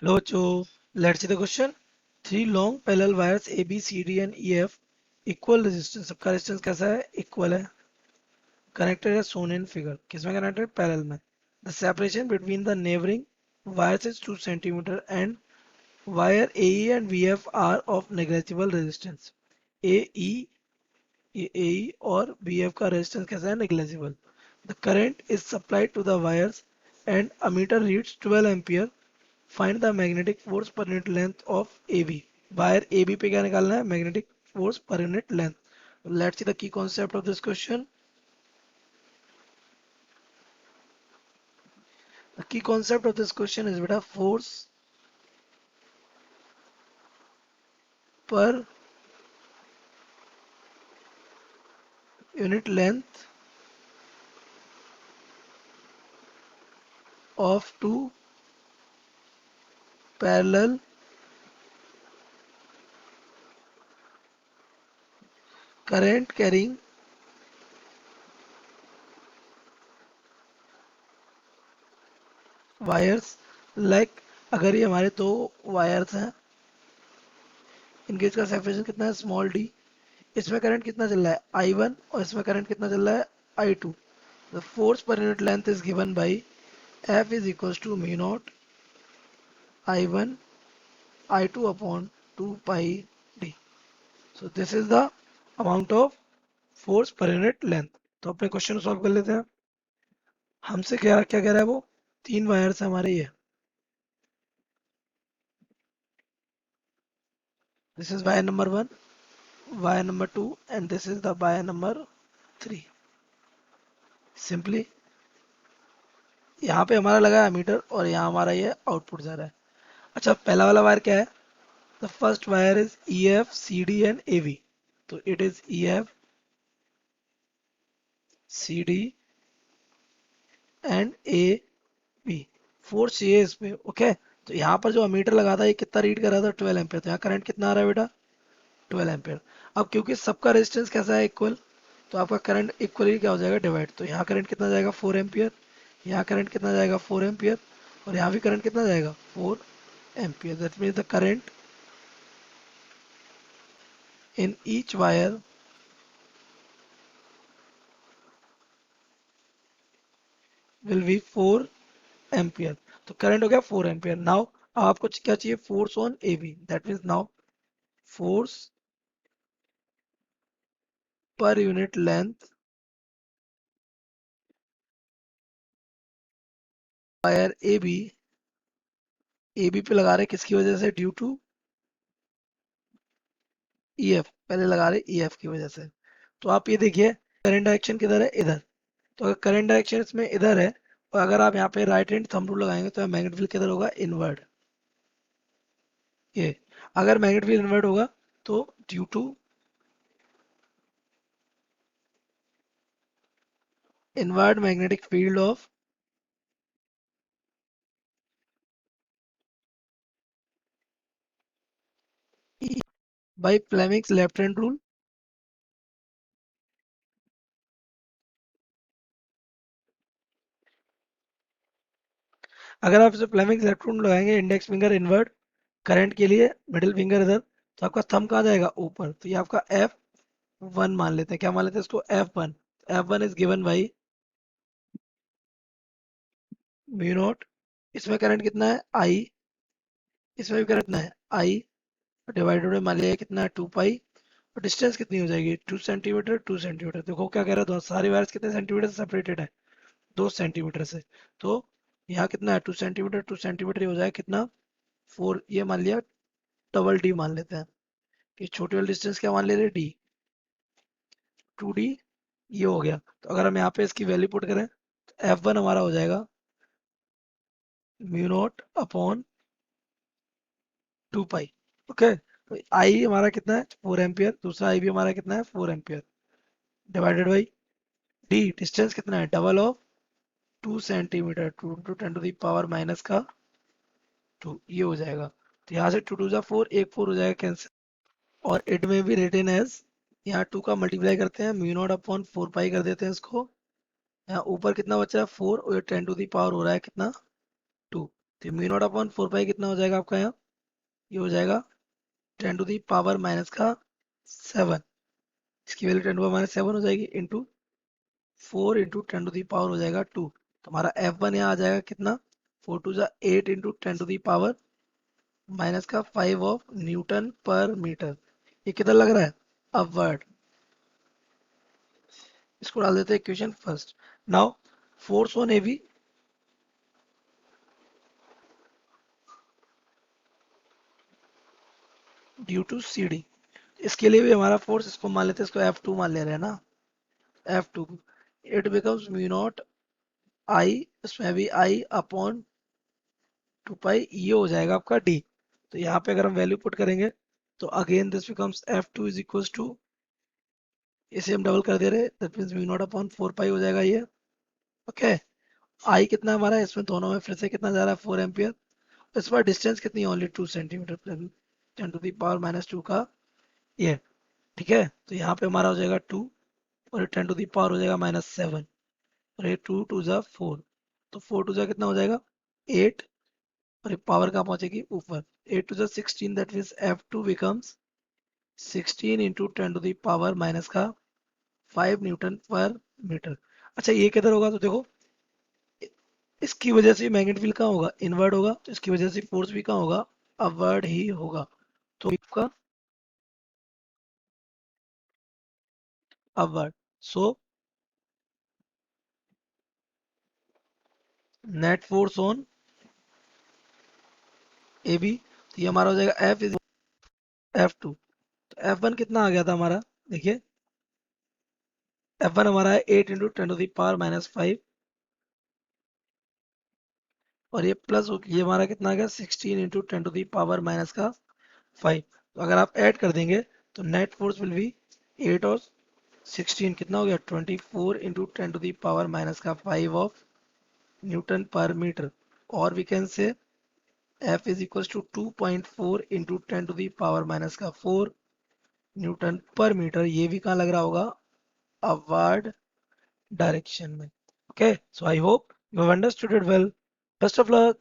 Hello, Joe. Let's see the question. Three long parallel wires A, B, C, D and E, F equal resistance. सबका resistance कैसा है? Equal है. Connected as shown in figure. किसमें connected? Parallel में. The separation between the neighboring wires is 2 centimeter and wire AE and VF are of negligible resistance. AE AE और BF का resistance कैसा है? Negligible. The current is supplied to the wires and ammeter reads 12 ampere. Find the magnetic force per unit length of AB. Wire AB पे क्या निकालना है? Magnetic force per unit length. Let's see the key concept of this question. The key concept of this question is beta force per unit length of two parallel current carrying wires. Like अगर ये हमारे दो wires हैं, इनके इसका separation कितना है? Small D. इसमें करंट कितना चल रहा है? I1 और इसमें करंट कितना चल रहा है? I2. The force per unit length is given by F is equals to mu naught I1 I2 upon 2 pi d. So this is the amount of force per unit length. तो अपने question को solve कर लेते हैं. हमसे क्या क्या कह रहा है वो? तीन वायर्स है हमारे ये. This is wire number 1, wire number 2 and this is the wire number 3. Simply यहाँ पे हमारा लगा है मीटर और यहाँ हमारा ये आउटपुट जा रहा है. अच्छा, पहला वाला वायर क्या है? The first wire is EF CD and AV. तो it is EF CD and AV. Force चाहिए इसमें. ओके, तो यहाँ पर जो अमीटर लगा था ये कितना रीड कर रहा था? 12 एम्पियर. तो यहाँ करंट कितना आ रहा है बेटा? 12 एम्पियर. अब क्योंकि सबका रेजिस्टेंस कैसा है? इक्वल, तो आपका करंट इक्वली क्या हो जाएगा? डिवाइड. तो यहाँ करंट कितना जाएगा? 4 एम्पियर. यहाँ करंट कितना जाएगा? 4 एम्पियर. और यहाँ भी करंट कितना जाएगा? 4 ampere. That means the current in each wire will be 4 ampere. तो करंट हो गया 4 एम्पियर. नाउ आपको क्या चाहिए? Force on AB. That means now force per unit length wire AB पे लगा रहे किसकी वजह से? Due to EF. पहले लगा रहे EF की वजह से. तो आप ये देखिए करंट डायरेक्शन किधर है? इधर. तो अगर करंट डायरेक्शन इसमें इधर है और अगर आप यहाँ पे राइट हैंड थंब रूल लगाएंगे तो मैग्नेट फील्ड किधर होगा? इनवर्ड. ये अगर मैग्नेट फील्ड इनवर्ड होगा तो due to inward magnetic field of E by Fleming's left hand rule. अगर आप इसे फ्लेमिंग लेफ्ट रूल लगाएंगे, इंडेक्स फिंगर इनवर्ड, करंट के लिए मिडिल फिंगर इधर, तो आपका थंब कहाँ जाएगा? ऊपर. तो ये आपका F1 मान लेते हैं. क्या मान लेते हैं इसको? F1. F1 is given by mu naught. इसमें करंट कितना है? I. इसमें भी करंट कितना है? I. डिवाइडेड बाई मान लिया कितना है? 2 पाई. और डिस्टेंस कितनी हो जाएगी? 2 सेंटीमीटर 2 सेंटीमीटर. देखो क्या कह रहा है, दो सारी वायर्स कितने सेंटीमीटर से सेपरेटेड है? 2 सेंटीमीटर से. तो यहाँ कितना है? 2 सेंटीमीटर 2 सेंटीमीटर हो जाएगा कितना? 4. ये मान लिया डबल डी मान लेते हैं कि छोटी वाली डिस्टेंस क्या मान ले रहे? डी. 2D ये हो गया. तो अगर हम यहाँ पे इसकी वैल्यू पुट करें तो F1 हमारा हो जाएगा म्यू नॉट अपॉन 2 पाई. ओके, तो आई हमारा कितना है? 4 एम्पियर. दूसरा आई भी हमारा कितना है? 4 ampere. Divided by D. Distance कितना है? Double of 2 centimetre. 2 into 10 to the power minus का 2. ये हो जाएगा. तो यहाँ से 2 2 जा 4, एक 4 हो जाएगा कैंसिल. और इट में भी रिटन एज, यहाँ 2 का मल्टीप्लाई करते हैं, म्यू नॉट अपॉन 4 पाई कर देते हैं इसको. यहाँ ऊपर कितना बचा है? 4 और 10 टू दी पावर हो रहा है कितना? 2. तो म्यू नॉट अपॉन 4 पाई कितना हो जाएगा आपका यहाँ, ये हो जाएगा 10 to the power माइनस का 7, इसकी वैल्यू 10 to the power-7 हो जाएगी into 4 into 10 to the power हो जाएगा 2। तो हमारा F1 यहाँ आ जाएगा कितना, 4 to the 8 into 10 to the power-5 of newton per metre. ये किधर लग रहा है, अपवर्ड। इसको डाल देते हैं equation first. Now force on AB due to C D, इसके लिए भी हमारा फोर्स, इसको मान लेते हैं, इसको F2 मान ले रहे हैं ना, F2, it becomes mu not I, इसमें भी आई अपॉन 2 पाई, ये हो जाएगा आपका डी। तो यहाँ पे अगर हम वैल्यू पुट करेंगे तो again this becomes F2 is equals to, इसे हम डबल कर दे रहे हैं, that means mu naught upon 4 pi हो जाएगा ये। ओके, आई कितना हमारा है, इसमें दोनों में फिर से कितना जा रहा है, 4 एम्पियर। इस बार डिस्टेंस कितनी है, only 2 centimetre, 10 to the power-2 का ये, ठीक है। तो यहाँ पे हमारा हो जाएगा 2, और 10 to the power हो जाएगा -7, और ये 2 2 जा 4, तो 4 2 जा कितना हो जाएगा 8, और ये पावर कहाँ पहुंचेगी ऊपर, 8 2 जा 16, that means F2 becomes 16 into 10 to the power-माइनस का 5 न्यूटन पर मीटर। अच्छा ये किधर होगा, तो देखो इसकी वजह से मैग्नेट फील्ड कहाँ होगा, इनवर्ड होगा, तो इसकी वजह से फोर्स भी कहाँ होगा, अपवर्ड ही होगा। तो आपका upward, so net force on A B, तो ये हमारा हो जाएगा F इज F2। तो F1 कितना आ गया था हमारा, देखिए F1 हमारा है 8 इंटू 10 to the power-5, और ये प्लस ये हमारा कितना आ गया 16 इंटू 10 to the power-माइनस का 5। तो अगर आप ऐड कर देंगे तो नेट फोर्स विल बी 8 और 16 कितना हो गया 24 इंटू 10 to the power-माइनस का 5 ऑफ न्यूटन पर मीटर। और we can say F is equal to 2.4 into 10 to the power-माइनस का 4 न्यूटन पर मीटर। ये भी कहाँ लग रहा होगा, अपवर्ड डायरेक्शन में। Okay, so I hope you have understood it well. Best of luck.